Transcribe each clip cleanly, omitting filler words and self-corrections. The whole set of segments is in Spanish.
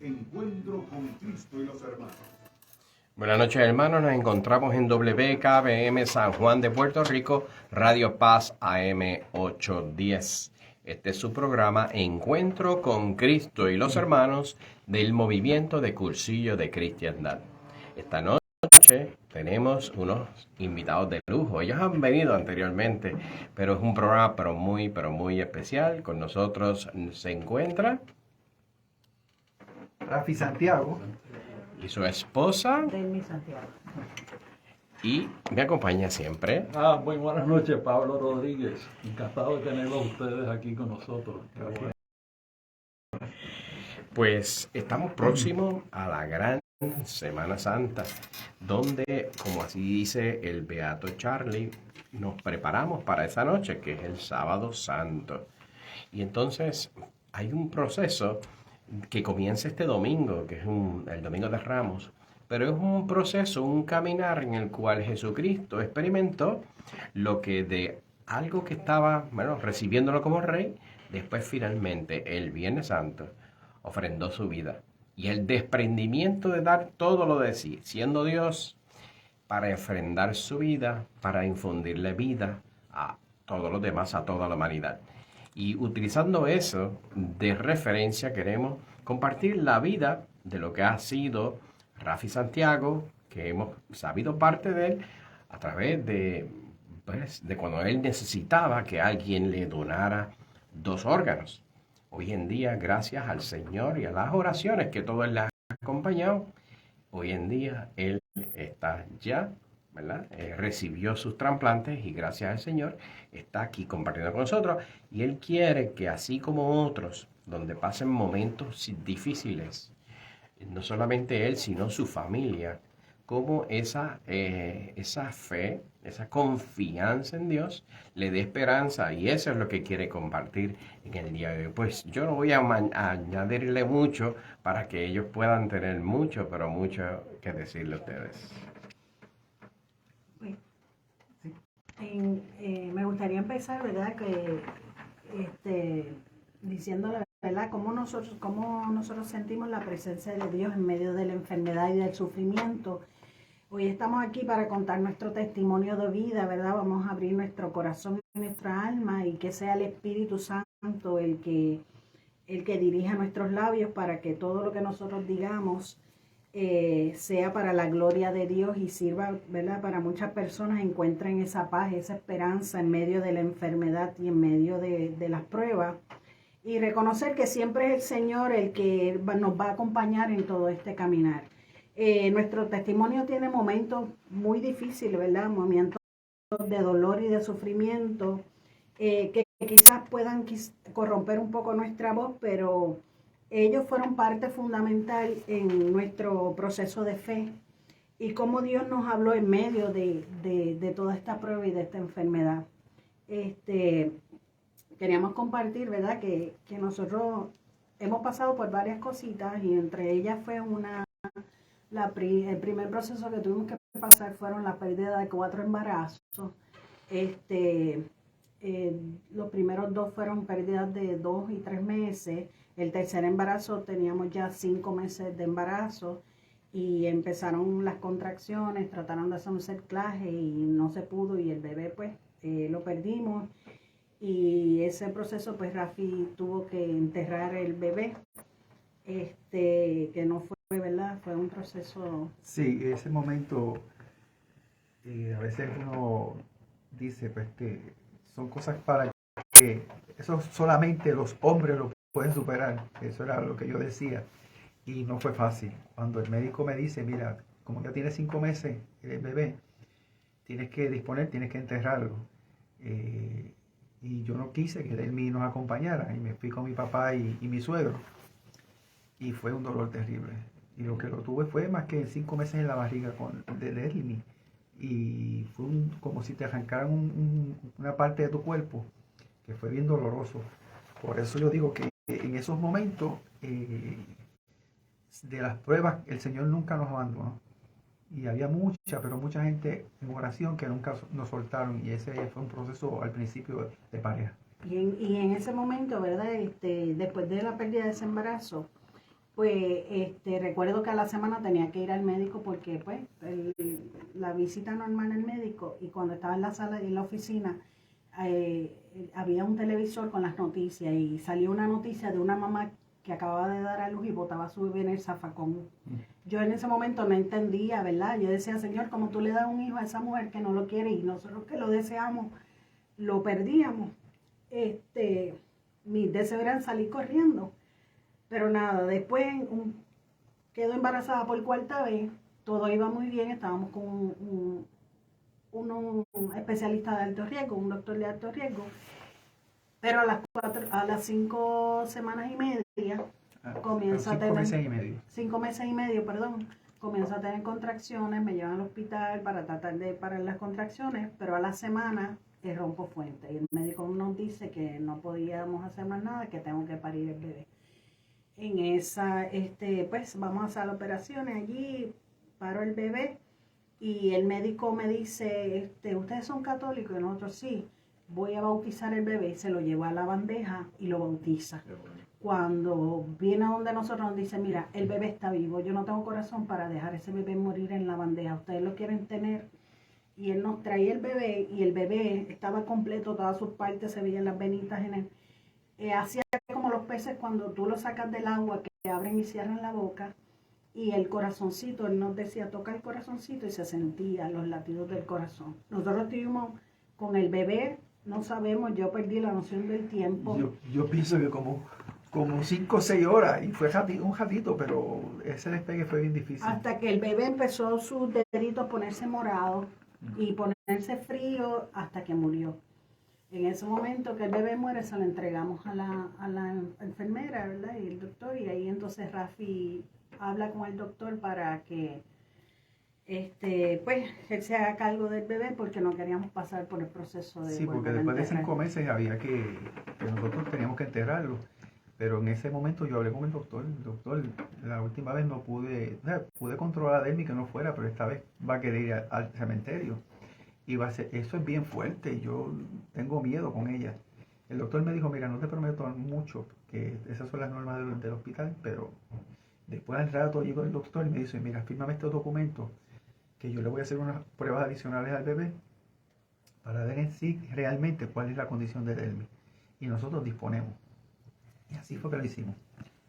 Encuentro con Cristo y los hermanos. Buenas noches, hermanos. Nos encontramos en WKBM San Juan de Puerto Rico, Radio Paz AM 810. Este es su programa Encuentro con Cristo y los hermanos del Movimiento de Cursillo de Cristiandad. Esta noche tenemos unos invitados de lujo. Ellos han venido anteriormente, pero es un programa muy especial. Con nosotros se encuentra Rafi Santiago y su esposa Delmi Santiago. y me acompaña siempre Muy buenas noches, Pablo Rodríguez. Encantado de tenerlos ustedes aquí con nosotros. Gracias. Pues estamos próximos a la gran Semana Santa, donde, como así dice el Beato Charlie, nos preparamos para esa noche, que es el Sábado Santo. Y entonces hay un proceso que comienza este domingo, que es el Domingo de Ramos, pero es un proceso, un caminar en el cual Jesucristo experimentó lo que de algo que estaba, recibiéndolo como rey, después finalmente el Viernes Santo ofrendó su vida. Y el desprendimiento de dar todo lo de sí, siendo Dios, para ofrendar su vida, para infundirle vida a todos los demás, a toda la humanidad. Y utilizando eso de referencia, queremos compartir la vida de lo que ha sido Rafi Santiago, que hemos sabido parte de él a través de cuando él necesitaba que alguien le donara 2 órganos. Hoy en día, gracias al Señor y a las oraciones que todos le han acompañado, hoy en día él está ya, ¿verdad? Recibió sus trasplantes y gracias al Señor está aquí compartiendo con nosotros. Y él quiere que así como otros, donde pasen momentos difíciles, no solamente él, sino su familia, como esa fe, esa confianza en Dios le dé esperanza, y eso es lo que quiere compartir en el día de hoy. Pues yo no voy a añadirle mucho para que ellos puedan tener mucho, pero mucho que decirle a ustedes. Me gustaría empezar, ¿verdad? Diciéndole, ¿verdad? Cómo nosotros sentimos la presencia de Dios en medio de la enfermedad y del sufrimiento. Hoy estamos aquí para contar nuestro testimonio de vida, ¿verdad? Vamos a abrir nuestro corazón y nuestra alma y que sea el Espíritu Santo el que dirija nuestros labios para que todo lo que nosotros digamos sea para la gloria de Dios y sirva, ¿verdad? Para muchas personas encuentren esa paz, esa esperanza en medio de la enfermedad y en medio de las pruebas. Y reconocer que siempre es el Señor el que nos va a acompañar en todo este caminar. Nuestro testimonio tiene momentos muy difíciles, ¿verdad? Momentos de dolor y de sufrimiento que quizás puedan corromper un poco nuestra voz, pero ellos fueron parte fundamental en nuestro proceso de fe y cómo Dios nos habló en medio de toda esta prueba y de esta enfermedad. Queríamos compartir, ¿verdad? Que nosotros hemos pasado por varias cositas y entre ellas fue el primer proceso que tuvimos que pasar fueron la pérdida de 4 embarazos. Los primeros 2 fueron pérdidas de 2 y 3 meses. El tercer embarazo teníamos ya 5 meses de embarazo y empezaron las contracciones, trataron de hacer un cerclaje y no se pudo y el bebé pues lo perdimos. Y ese proceso pues Rafi tuvo que enterrar el bebé, que no fue, ¿verdad? Fue un proceso... Sí, ese momento, a veces uno dice pues que son cosas para que eso solamente los hombres lo pueden superar. Eso era lo que yo decía y no fue fácil. Cuando el médico me dice, mira, como ya tiene 5 meses el bebé, tienes que enterrarlo. Y yo no quise que Delmi nos acompañara y me fui con mi papá y mi suegro y fue un dolor terrible y lo que lo tuve fue más que 5 meses en la barriga de Delmi y fue como si te arrancaran una parte de tu cuerpo que fue bien doloroso. Por eso yo digo que en esos momentos de las pruebas el Señor nunca nos abandonó. Y había mucha gente en oración que nunca nos soltaron y ese fue un proceso al principio de pareja. Y en ese momento, ¿verdad? Después de la pérdida de ese embarazo, pues recuerdo que a la semana tenía que ir al médico porque pues la visita normal al médico, y cuando estaba en la sala y en la oficina había un televisor con las noticias y salió una noticia de una mamá que acababa de dar a luz y botaba a su bebé en el zafacón. Yo en ese momento no entendía, ¿verdad? Yo decía, Señor, ¿cómo tú le das un hijo a esa mujer que no lo quiere y nosotros que lo deseamos, lo perdíamos? Mis deseos eran salir corriendo. Pero nada, después quedó embarazada por cuarta vez, todo iba muy bien, estábamos con un especialista de alto riesgo, un doctor de alto riesgo, pero a las 5 semanas y media comienza a tener 5 meses y medio, perdón, comienza a tener contracciones, me llevan al hospital para tratar de parar las contracciones, pero a la semana rompo fuente y el médico nos dice que no podíamos hacer más nada, que tengo que parir el bebé. En esa, pues vamos a hacer las operaciones allí, paro el bebé y el médico me dice, ¿ustedes son católicos? Y nosotros sí. Voy a bautizar el bebé, se lo lleva a la bandeja y lo bautiza. Cuando viene a donde nosotros nos dice, mira, el bebé está vivo, yo no tengo corazón para dejar ese bebé morir en la bandeja, ustedes lo quieren tener. Y él nos traía el bebé y el bebé estaba completo, todas sus partes, se veían las venitas en él. Hacía como los peces cuando tú lo sacas del agua, que abren y cierran la boca, y el corazoncito, él nos decía, toca el corazoncito, y se sentían los latidos del corazón. Nosotros estuvimos con el bebé, no sabemos, yo perdí la noción del tiempo. Yo pienso que como 5 o 6 horas, y fue un ratito, pero ese despegue fue bien difícil. Hasta que el bebé empezó sus deditos a ponerse morado y ponerse frío hasta que murió. En ese momento que el bebé muere, se lo entregamos a la enfermera, ¿verdad? Y el doctor, y ahí entonces Rafi habla con el doctor para que pues él se haga cargo del bebé, porque no queríamos pasar por el proceso de... Sí, porque después de 5 meses había que nosotros teníamos que enterrarlo. Pero en ese momento yo hablé con el doctor. El doctor, la última vez no pude controlar a Delmi que no fuera, pero esta vez va a querer ir al cementerio. Y va a ser, eso es bien fuerte, yo tengo miedo con ella. El doctor me dijo, mira, no te prometo mucho, que esas son las normas del hospital, pero después al rato llegó el doctor y me dice, mira, fírmame estos documentos, que yo le voy a hacer unas pruebas adicionales al bebé para ver en sí realmente cuál es la condición de Delmi. Y nosotros disponemos. Y así fue que lo hicimos.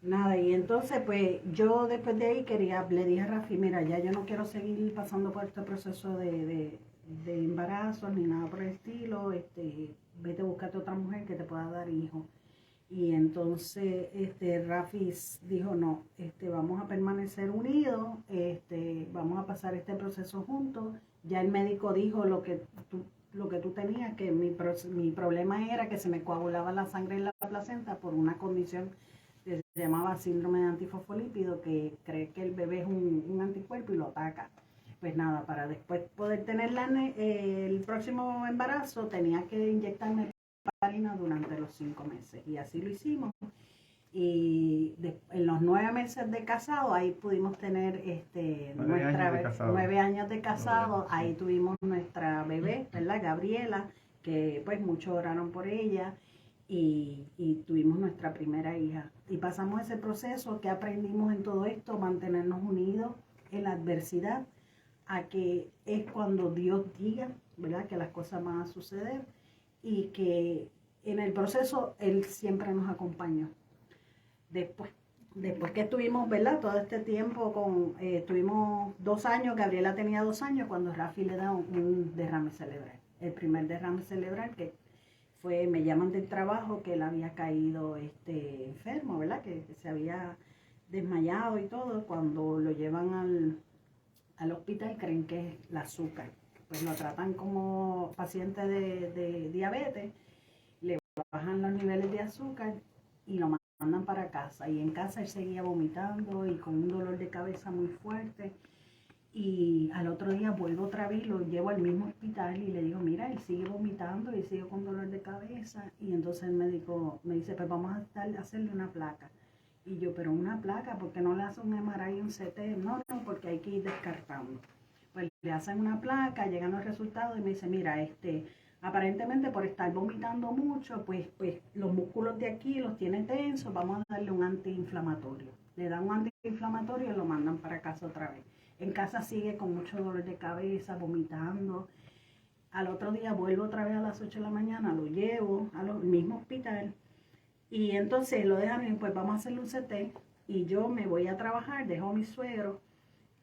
Nada, y entonces pues yo después de ahí le dije a Rafi, mira, ya yo no quiero seguir pasando por este proceso de embarazo ni nada por el estilo, vete a buscarte otra mujer que te pueda dar hijos. Y entonces Rafi dijo, no, vamos a permanecer unidos, vamos a pasar este proceso juntos. Ya el médico dijo lo que tú tenías, que mi problema era que se me coagulaba la sangre en la placenta por una condición que se llamaba síndrome de antifosfolípido, que cree que el bebé es un anticuerpo y lo ataca. Pues nada, para después poder tener el próximo embarazo tenía que inyectarme heparina durante los 5 meses, y así lo hicimos. Y en los 9 meses de casado, ahí pudimos tener 9 años de casado, ahí tuvimos nuestra bebé, ¿verdad? Gabriela, que pues muchos oraron por ella, y tuvimos nuestra primera hija. Y pasamos ese proceso. Que aprendimos en todo esto, mantenernos unidos en la adversidad, a que es cuando Dios diga, ¿verdad?, que las cosas van a suceder, y que en el proceso Él siempre nos acompañó. Después que estuvimos, ¿verdad?, todo este tiempo tuvimos 2 años, Gabriela tenía 2 años cuando Rafi le da un derrame cerebral. El primer derrame cerebral que me llaman del trabajo que él había caído enfermo, ¿verdad?, que se había desmayado y todo. Cuando lo llevan al hospital creen que es el azúcar, pues lo tratan como paciente de diabetes, le bajan los niveles de azúcar y lo mandan para casa, y en casa él seguía vomitando y con un dolor de cabeza muy fuerte, y al otro día vuelvo otra vez, lo llevo al mismo hospital y le digo, mira, él sigue vomitando y sigue con dolor de cabeza, y entonces el médico me dice, pues vamos a hacerle una placa. Y yo, pero una placa, ¿por qué no le hacen un MRI y un CT? No, porque hay que ir descartando. Pues le hacen una placa, llegan los resultados y me dice, mira, aparentemente por estar vomitando mucho, pues los músculos de aquí los tiene tensos, vamos a darle un antiinflamatorio. le dan un antiinflamatorio y lo mandan para casa otra vez. En casa sigue con mucho dolor de cabeza, vomitando. Al otro día vuelvo otra vez a las 8 de la mañana, lo llevo al mismo hospital y entonces lo dejan y pues vamos a hacerle un CT y yo me voy a trabajar, dejo a mi suegro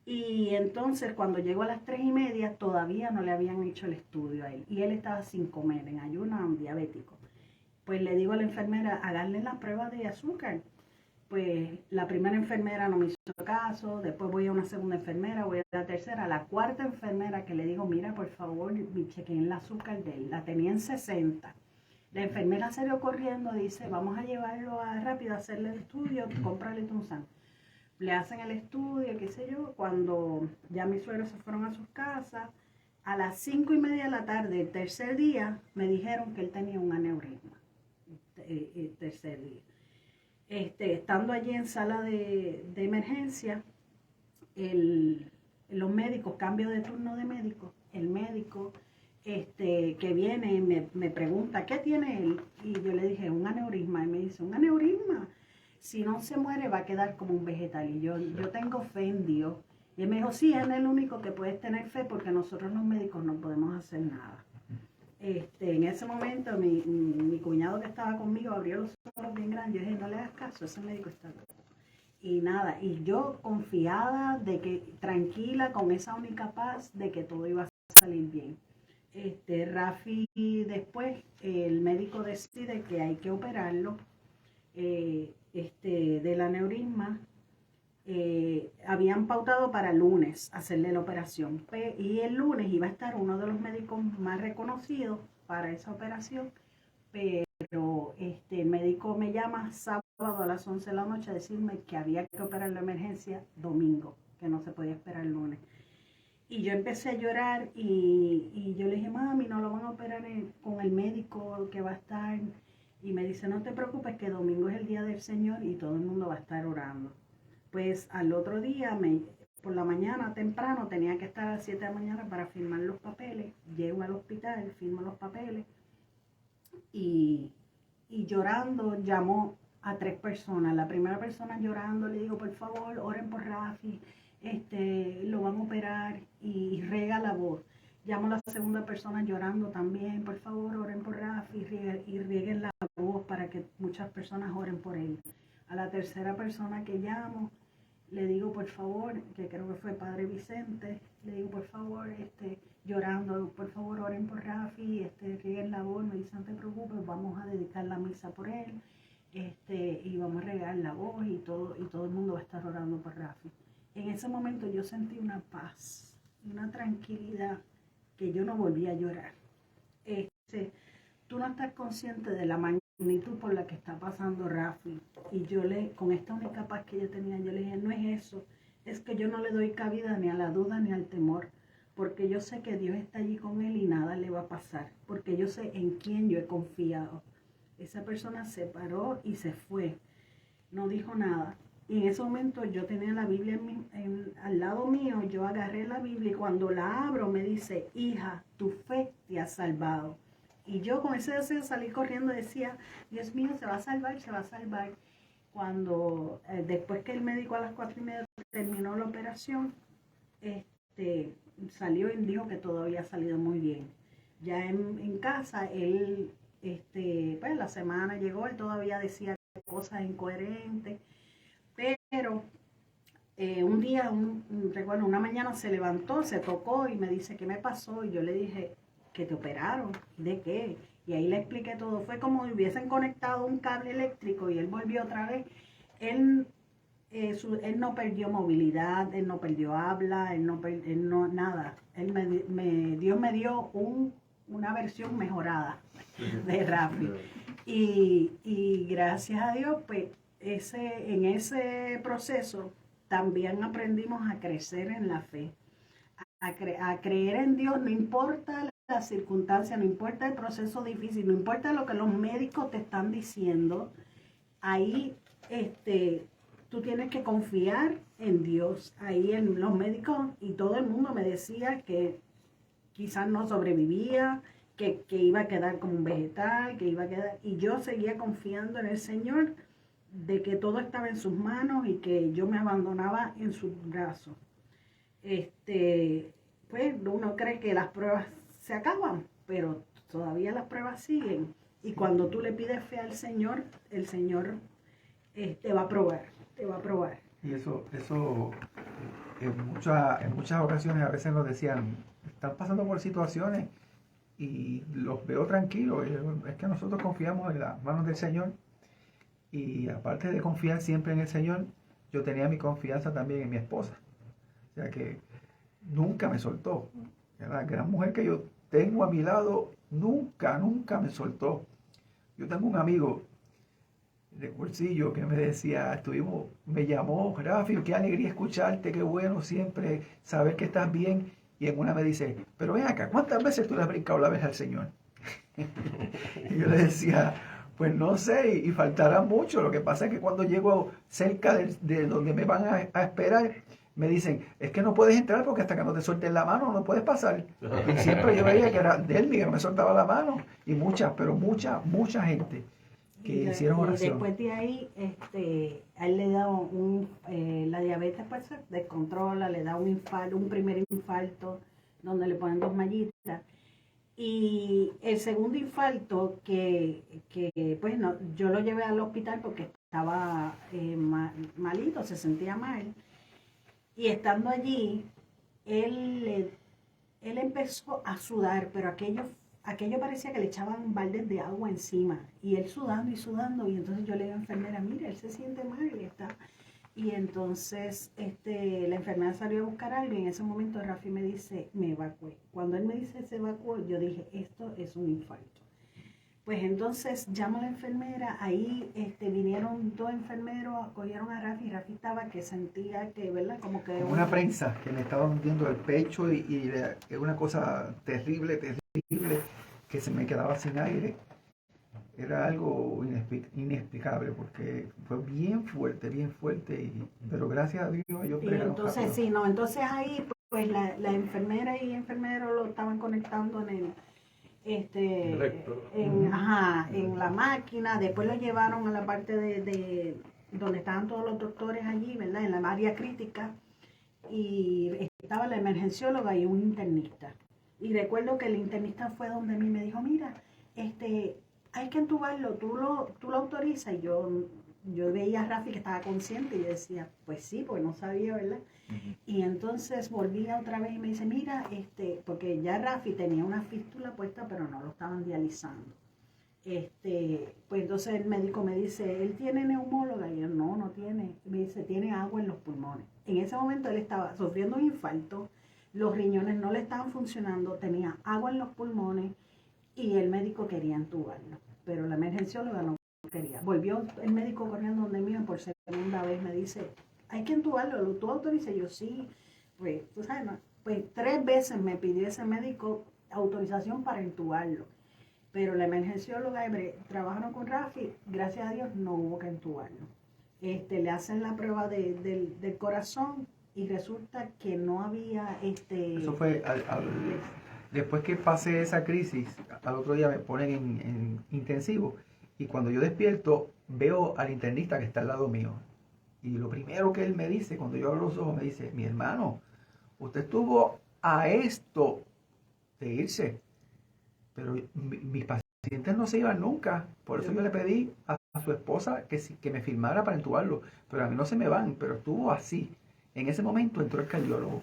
y entonces cuando llego a las 3:30 todavía no le habían hecho el estudio a él y él estaba sin comer, en ayuno, diabético. Pues le digo a la enfermera, háganle la prueba de azúcar. Pues la primera enfermera no me hizo caso, después voy a una segunda enfermera, voy a la tercera, a la cuarta enfermera que le digo, mira, por favor, chequen el azúcar de él, la tenía en 60. La enfermera salió corriendo, dice, vamos a llevarlo rápido a hacerle el estudio, cómprale Tunsan. Le hacen el estudio, qué sé yo, cuando ya mis suegros se fueron a sus casas, a las 5:30 de la tarde, el tercer día, me dijeron que él tenía un aneurisma, el tercer día. Estando allí en sala de emergencia, los médicos, cambio de turno de médico, el médico que viene y me pregunta, ¿qué tiene él? Y yo le dije, un aneurisma. Y me dice, ¿un aneurisma? Si no se muere va a quedar como un vegetal. Y yo tengo fe en Dios. Y él me dijo, sí, es el único que puedes tener fe porque nosotros los médicos no podemos hacer nada. En ese momento mi cuñado que estaba conmigo abrió los ojos bien grandes. Yo dije, no le hagas caso, ese médico está loco. Y nada, y yo confiada de que, tranquila, con esa única paz de que todo iba a salir bien. Rafi, después el médico decide que hay que operarlo del aneurisma. Habían pautado para el lunes hacerle la operación y el lunes iba a estar uno de los médicos más reconocidos para esa operación, pero el médico me llama sábado a las 11 de la noche a decirme que había que operar la emergencia domingo, que no se podía esperar el lunes. Y yo empecé a llorar y yo le dije, mami, no lo van a operar con el médico que va a estar. Y me dice, no te preocupes que domingo es el día del Señor y todo el mundo va a estar orando. Pues al otro día, por la mañana temprano, tenía que estar a las 7 de la mañana para firmar los papeles. Llego al hospital, firmo los papeles y llorando llamó a 3 personas. La primera persona llorando le digo, por favor, oren por Rafi, lo van a operar y rega la voz. Llamo a la segunda persona llorando también, por favor, oren por Rafi y rieguen la voz para que muchas personas oren por él. A la tercera persona que llamo, le digo, por favor, que creo que fue Padre Vicente, le digo, por favor, llorando, por favor, oren por Rafi, rieguen la voz. Me dice, no te preocupes, vamos a dedicar la misa por él, y vamos a regar la voz y todo el mundo va a estar orando por Rafi. En ese momento yo sentí una paz, una tranquilidad, que yo no volví a llorar. Tú no estás consciente de la magnitud por la que está pasando Rafi. Y yo con esta única paz que yo tenía, yo le dije, no es eso, es que yo no le doy cabida ni a la duda ni al temor, porque yo sé que Dios está allí con él y nada le va a pasar, porque yo sé en quién yo he confiado. Esa persona se paró y se fue, no dijo nada. Y en ese momento yo tenía la Biblia al lado mío, yo agarré la Biblia y cuando la abro me dice, hija, tu fe te ha salvado. Y yo con ese deseo salí corriendo y decía, Dios mío, se va a salvar, se va a salvar. Cuando después que el médico a las 4:30 terminó la operación, salió y dijo que todo había salido muy bien. Ya en casa, él, pues la semana llegó, él todavía decía cosas incoherentes. Pero un día, recuerdo, una mañana se levantó, se tocó y me dice, ¿qué me pasó? Y yo le dije, que te operaron. ¿De qué? Y ahí le expliqué todo. Fue como si hubiesen conectado un cable eléctrico y él volvió otra vez. Él no perdió movilidad, él no perdió habla, él no nada. Dios me dio una versión mejorada de Rafi. Y gracias a Dios, pues, en ese proceso también aprendimos a crecer en la fe, a creer en Dios, no importa la circunstancia, no importa el proceso difícil, no importa lo que los médicos te están diciendo, ahí tú tienes que confiar en Dios. Ahí los médicos y todo el mundo me decía que quizás no sobrevivía, que iba a quedar como un vegetal, que iba a quedar, y yo seguía confiando en el Señor de que todo estaba en sus manos y que yo me abandonaba en sus brazos. Pues uno cree que las pruebas se acaban, pero todavía las pruebas siguen. Y cuando tú le pides fe al Señor, el Señor te va a probar, te va a probar. Y eso en muchas ocasiones a veces nos decían, están pasando por situaciones y los veo tranquilos. Es que nosotros confiamos en las manos del Señor. Y aparte de confiar siempre en el Señor, yo tenía mi confianza también en mi esposa. O sea que nunca me soltó. La gran mujer que yo tengo a mi lado nunca me soltó. Yo tengo un amigo de bolsillo que me decía, me llamó, Rafi, qué alegría escucharte, qué bueno siempre saber que estás bien. Y en una me dice, pero ven acá, ¿cuántas veces tú le has brincado la vez al Señor? Y yo le decía, pues no sé, y faltará mucho. Lo que pasa es que cuando llego cerca de donde me van a esperar, me dicen, es que no puedes entrar porque hasta que no te suelten la mano no puedes pasar. Y siempre yo veía que era Delmi que no me soltaba la mano. Y mucha gente que hicieron oración. Y después de ahí, a él le da la diabetes pues se descontrola, le da un infarto, un primer infarto, donde le ponen 2 mallitas. Y el segundo infarto pues no, yo lo llevé al hospital porque estaba malito, se sentía mal. Y estando allí, él empezó a sudar, pero aquello parecía que le echaban baldes de agua encima. Y él sudando y sudando. Y entonces yo le digo a la enfermera, mira, él se siente mal y está. Y entonces la enfermera salió a buscar algo y en ese momento Rafi me dice, me evacué. Cuando él me dice se evacuó, yo dije, esto es un infarto. Pues entonces llamo a la enfermera, ahí vinieron 2 enfermeros, cogieron a Rafi, y Rafi estaba que sentía que, ¿verdad? Como que... Una prensa que me estaba hundiendo el pecho y es una cosa terrible, que se me quedaba sin aire. Era algo inexplicable porque fue bien fuerte, pero gracias a Dios yo y entonces, sí, no, entonces ahí pues la enfermera y enfermero lo estaban conectando en en la máquina. Después lo llevaron a la parte de donde estaban todos los doctores allí, ¿verdad? En la área crítica, y estaba la emergencióloga y un internista. Y recuerdo que el internista fue donde a mí me dijo, mira, hay que entubarlo, tú lo autorizas. Y yo veía a Rafi que estaba consciente y yo decía, pues sí, porque no sabía, ¿verdad? Y entonces volvía otra vez y me dice, mira, porque ya Rafi tenía una fístula puesta, pero no lo estaban dializando. Pues entonces el médico me dice, ¿él tiene neumóloga? Y yo, no tiene. Me dice, tiene agua en los pulmones. En ese momento él estaba sufriendo un infarto, los riñones no le estaban funcionando, tenía agua en los pulmones y el médico quería entubarlo, pero la emergencióloga no quería. Volvió el médico corriendo donde mí por segunda vez, me dice, hay que entubarlo, ¿tú autorizas? Yo, sí. Pues, tú sabes, ¿no? Pues 3 veces me pidió ese médico autorización para entubarlo. Pero la emergencióloga trabajaron con Rafi, gracias a Dios no hubo que entubarlo. Le hacen la prueba del corazón y resulta que no había... Eso fue después que pasé esa crisis, al otro día me ponen en intensivo y cuando yo despierto veo al internista que está al lado mío. Y lo primero que él me dice, cuando yo abro los ojos, me dice, mi hermano, usted estuvo a esto de irse, pero mis pacientes no se iban nunca. Por eso yo le pedí a su esposa que me firmara para entubarlo, pero a mí no se me van, pero estuvo así. En ese momento entró el cardiólogo.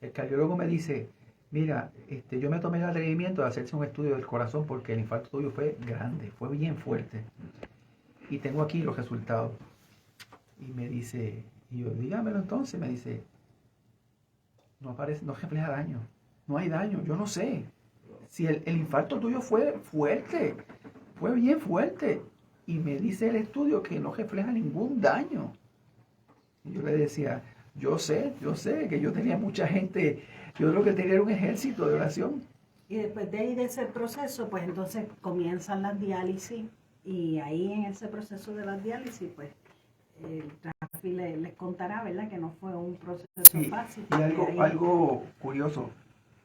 El cardiólogo me dice, mira, yo me tomé el atrevimiento de hacerse un estudio del corazón porque el infarto tuyo fue grande, fue bien fuerte. Y tengo aquí los resultados. Y me dice, y yo, dígamelo entonces, me dice, no refleja daño, no hay daño, yo no sé. Si el infarto tuyo fue fuerte, fue bien fuerte. Y me dice el estudio que no refleja ningún daño. Y yo le decía, yo sé que yo tenía mucha gente, yo lo que tenía era un ejército de oración. Y después de ahí, de ese proceso, pues entonces comienzan las diálisis. Y ahí en ese proceso de las diálisis, pues, Rafi les contará, ¿verdad? Que no fue un proceso fácil. Y algo curioso,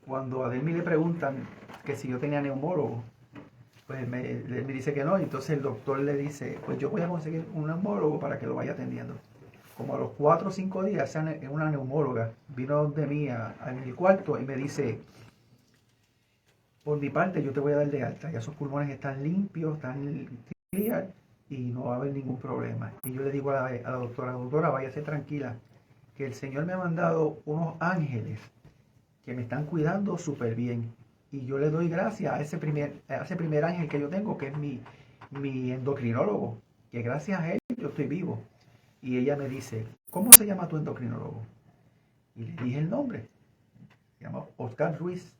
cuando a Delmi le preguntan que si yo tenía neumólogo, Pues él me dice que no, y entonces el doctor le dice, pues yo voy a conseguir un neumólogo para que lo vaya atendiendo. Como a los 4 o 5 días, una neumóloga vino de mí en el cuarto y me dice, por mi parte yo te voy a dar de alta, ya esos pulmones están limpios, están clear y no va a haber ningún problema. Y yo le digo a la doctora, váyase tranquila, que el Señor me ha mandado unos ángeles que me están cuidando súper bien. Y yo le doy gracias a ese primer ángel que yo tengo, que es mi endocrinólogo, que gracias a él yo estoy vivo. Y ella me dice, ¿cómo se llama tu endocrinólogo? Y le dije el nombre, se llama Oscar Ruiz.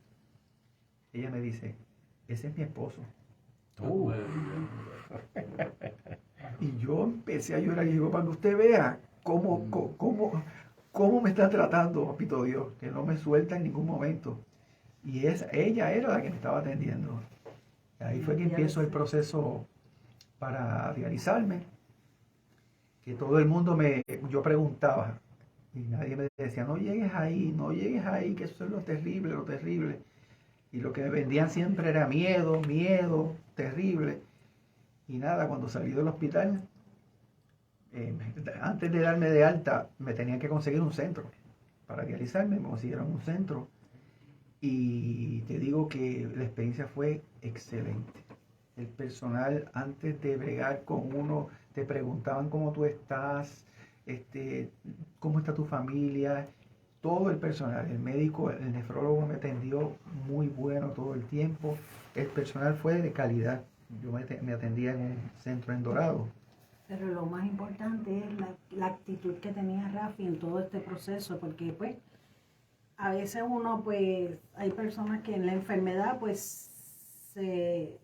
Ella me dice, ese es mi esposo. Y yo empecé a llorar y digo, para que usted vea cómo me está tratando, papito Dios, que no me suelta en ningún momento. Y ella era la que me estaba atendiendo. Y ahí fue que empiezo el proceso para dializarme, que todo el mundo yo preguntaba, y nadie me decía, no llegues ahí, que eso es lo terrible, lo terrible. Y lo que me vendían siempre era miedo, terrible. Y nada, cuando salí del hospital, antes de darme de alta, me tenían que conseguir un centro. Para dializarme, me consiguieron un centro. Y te digo que la experiencia fue excelente. El personal, antes de bregar con uno, te preguntaban cómo tú estás, cómo está tu familia. Todo el personal, el médico, el nefrólogo me atendió muy bueno todo el tiempo. El personal fue de calidad. Yo me atendía en un centro en Dorado. Pero lo más importante es la actitud que tenía Rafi en todo este proceso, porque pues a veces uno pues, hay personas que en la enfermedad pues se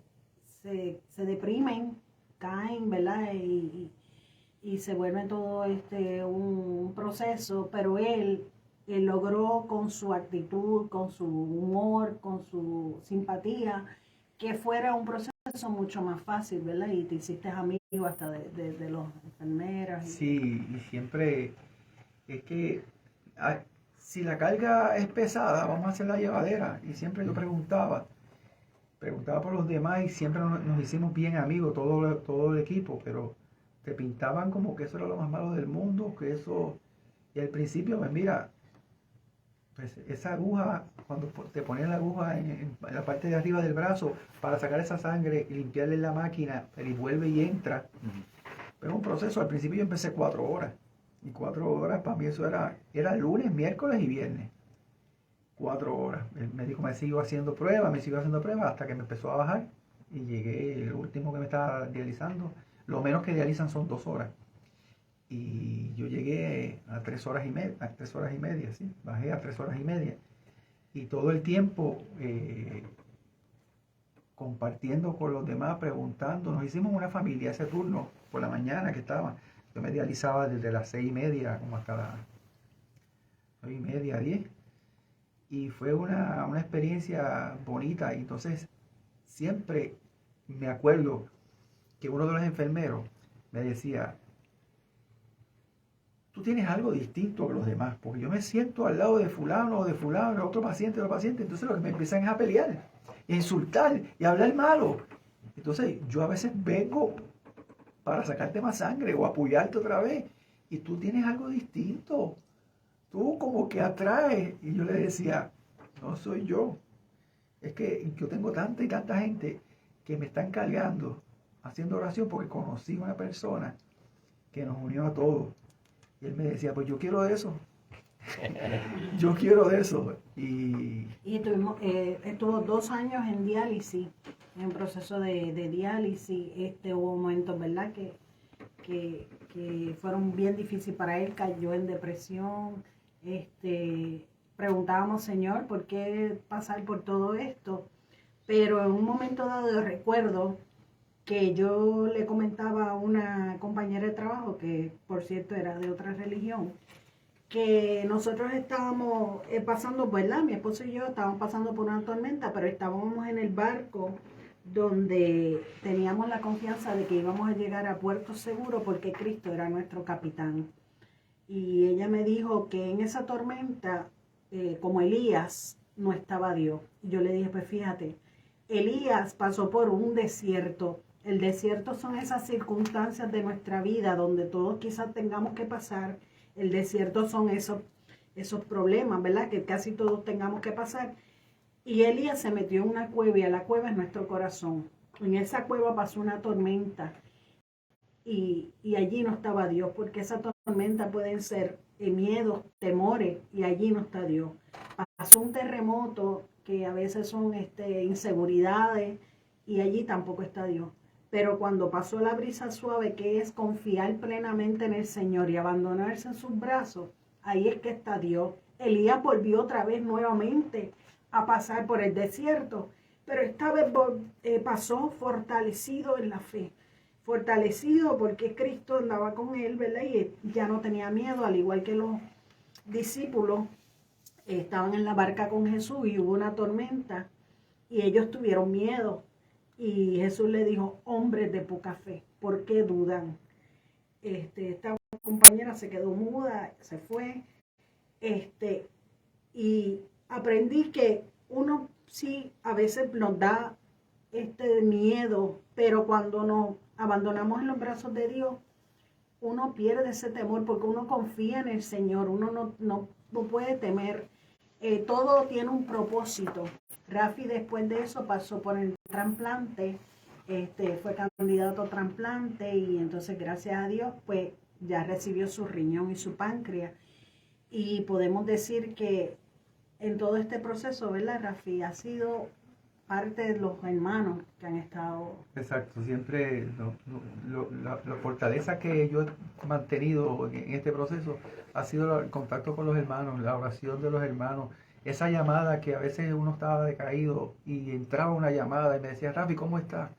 deprimen, caen, ¿verdad? Y se vuelve todo un proceso, pero él logró con su actitud, con su humor, con su simpatía, que fuera un proceso mucho más fácil, ¿verdad? Y te hiciste amigo hasta de los enfermeros. Sí, y siempre es que si la carga es pesada, vamos a hacerla llevadera. Y siempre yo preguntaba por los demás y siempre nos hicimos bien amigos, todo el equipo, pero te pintaban como que eso era lo más malo del mundo, que eso... Y al principio, pues mira, pues esa aguja, cuando te ponían la aguja en la parte de arriba del brazo para sacar esa sangre y limpiarle la máquina, y vuelve y entra. Pero un proceso, al principio yo empecé 4 horas. Y 4 horas para mí eso era lunes, miércoles y viernes. 4 horas. El médico me siguió haciendo pruebas, hasta que me empezó a bajar. Y llegué, el último que me estaba dializando, lo menos que dializan son 2 horas. Y yo llegué a 3 horas y media, ¿sí? Bajé a 3 horas y media. Y todo el tiempo compartiendo con los demás, preguntando. Nos hicimos una familia ese turno, por la mañana que estaba. Yo me dializaba desde las 6:30 como hasta las 9:30, 10. Y fue una experiencia bonita. Y entonces siempre me acuerdo que uno de los enfermeros me decía, tú tienes algo distinto a los demás, porque yo me siento al lado de fulano, otro paciente, entonces lo que me empiezan es a pelear, a insultar y a hablar malo. Entonces yo a veces vengo para sacarte más sangre o apoyarte otra vez, y tú tienes algo distinto, tú como que atraes. Y yo le decía, no soy yo, es que yo tengo tanta y tanta gente que me están cargando, haciendo oración, porque conocí una persona que nos unió a todos. Y él me decía, pues yo quiero de eso. Yo quiero de eso. Y estuvo 2 años en diálisis, en proceso de diálisis. Hubo momentos, ¿verdad?, que fueron bien difíciles para él. Cayó en depresión. Preguntábamos, Señor, ¿por qué pasar por todo esto? Pero en un momento dado yo recuerdo que yo le comentaba a una compañera de trabajo, que por cierto era de otra religión, que nosotros estábamos pasando, ¿verdad? Mi esposo y yo estábamos pasando por una tormenta, pero estábamos en el barco donde teníamos la confianza de que íbamos a llegar a puerto seguro porque Cristo era nuestro capitán. Y ella me dijo que en esa tormenta, como Elías, no estaba Dios. Yo le dije, pues fíjate, Elías pasó por un desierto. El desierto son esas circunstancias de nuestra vida donde todos quizás tengamos que pasar. El desierto son esos problemas, ¿verdad? Que casi todos tengamos que pasar. Y Elías se metió en una cueva, y la cueva es nuestro corazón. En esa cueva pasó una tormenta y allí no estaba Dios, porque esa tormenta pueden ser miedos, temores, y allí no está Dios. Pasó un terremoto, que a veces son inseguridades, y allí tampoco está Dios. Pero cuando pasó la brisa suave, que es confiar plenamente en el Señor y abandonarse en sus brazos, ahí es que está Dios. Elías volvió otra vez nuevamente a pasar por el desierto, pero esta vez pasó fortalecido en la fe. Fortalecido porque Cristo andaba con él, ¿verdad? Y ya no tenía miedo, al igual que los discípulos estaban en la barca con Jesús y hubo una tormenta y ellos tuvieron miedo. Y Jesús le dijo: hombres de poca fe, ¿por qué dudan? Esta compañera se quedó muda, se fue. Y aprendí que uno sí a veces nos da miedo, pero cuando nos abandonamos en los brazos de Dios, uno pierde ese temor porque uno confía en el Señor, uno no puede temer. Todo tiene un propósito. Rafi después de eso pasó por el trasplante, fue candidato a trasplante y entonces gracias a Dios pues ya recibió su riñón y su páncreas. Y podemos decir que en todo este proceso, ¿verdad, Rafi? Ha sido parte de los hermanos que han estado... Exacto, siempre la fortaleza que yo he mantenido en este proceso ha sido el contacto con los hermanos, la oración de los hermanos, esa llamada que a veces uno estaba decaído y entraba una llamada y me decía: Rafi, ¿cómo estás?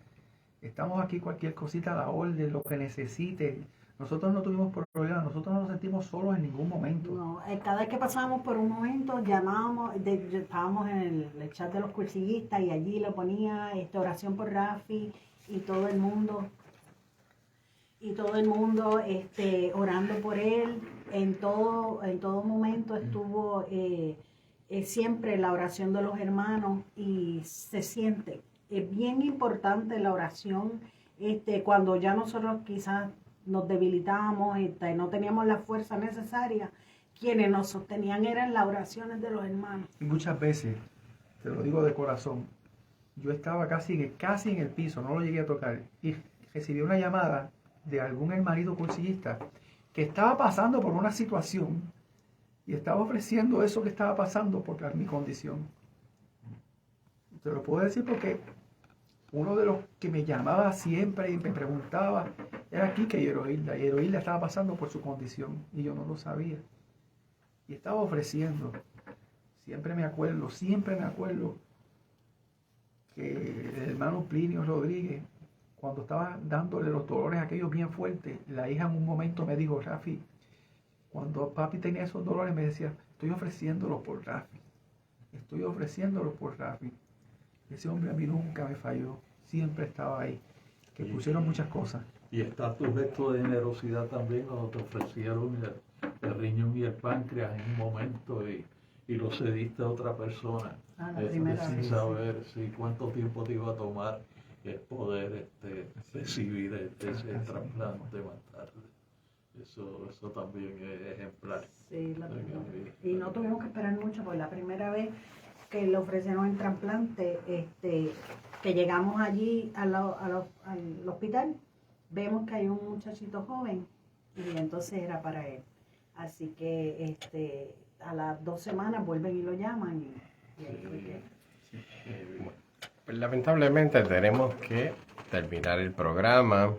Estamos aquí, cualquier cosita a la orden, lo que necesite. Nosotros no tuvimos problemas, nosotros no nos sentimos solos en ningún momento. No, cada vez que pasábamos por un momento, llamábamos, estábamos en el chat de los cursillistas y allí lo ponía oración por Rafi y todo el mundo orando por él. En todo momento estuvo siempre la oración de los hermanos y se siente. Es bien importante la oración cuando ya nosotros quizás nos debilitábamos, no teníamos la fuerza necesaria, quienes nos sostenían eran las oraciones de los hermanos. Y muchas veces, te lo digo de corazón, yo estaba casi en el piso, no lo llegué a tocar, y recibí una llamada de algún hermanito cursillista que estaba pasando por una situación y estaba ofreciendo eso que estaba pasando por mi condición. Te lo puedo decir porque uno de los que me llamaba siempre y me preguntaba era Quique y Heroilda estaba pasando por su condición y yo no lo sabía. Y estaba ofreciendo. Siempre me acuerdo que el hermano Plinio Rodríguez, cuando estaba dándole los dolores aquellos bien fuertes, la hija en un momento me dijo: Rafi, cuando papi tenía esos dolores me decía: estoy ofreciéndolo por Rafi. Ese hombre a mí nunca me falló, siempre estaba ahí, que pusieron muchas cosas. Y está tu gesto de generosidad también cuando te ofrecieron el riñón y el páncreas en un momento y lo cediste a otra persona. Sin saber cuánto tiempo te iba a tomar el poder recibir ese trasplante, matarle. Eso también es ejemplar. Sí, y no tuvimos que esperar mucho, porque la primera vez que le ofrecieron el trasplante, que llegamos allí al hospital, vemos que hay un muchachito joven y entonces era para él. Así que a las 2 semanas vuelven y lo llaman y ahí fue que... Bueno, pues lamentablemente tenemos que terminar el programa.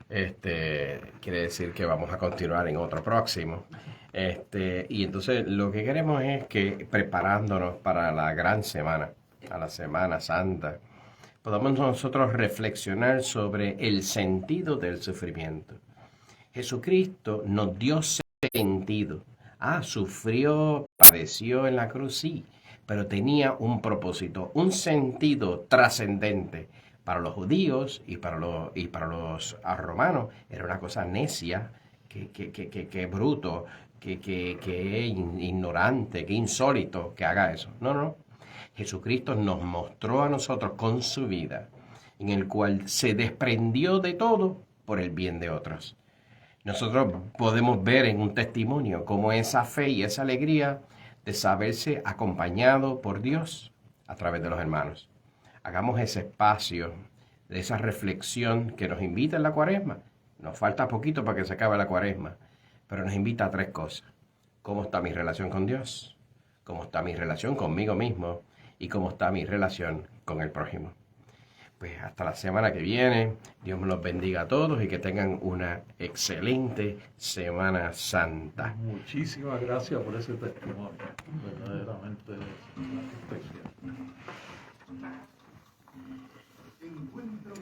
Quiere decir que vamos a continuar en otro próximo. Y entonces lo que queremos es que, preparándonos para la gran semana, a la Semana Santa, podamos nosotros reflexionar sobre el sentido del sufrimiento. Jesucristo nos dio sentido. Sufrió, padeció en la cruz, sí, pero tenía un propósito, un sentido trascendente. Para los judíos y para los romanos era una cosa necia, que bruto, que ignorante, que insólito que haga eso. No. Jesucristo nos mostró a nosotros con su vida, en el cual se desprendió de todo por el bien de otros. Nosotros podemos ver en un testimonio cómo esa fe y esa alegría de saberse acompañado por Dios a través de los hermanos. Hagamos ese espacio de esa reflexión que nos invita en la Cuaresma. Nos falta poquito para que se acabe la Cuaresma, pero nos invita a 3 cosas. ¿Cómo está mi relación con Dios? ¿Cómo está mi relación conmigo mismo? ¿Y cómo está mi relación con el prójimo? Pues hasta la semana que viene. Dios me los bendiga a todos y que tengan una excelente Semana Santa. Muchísimas gracias por ese testimonio. Verdaderamente especial.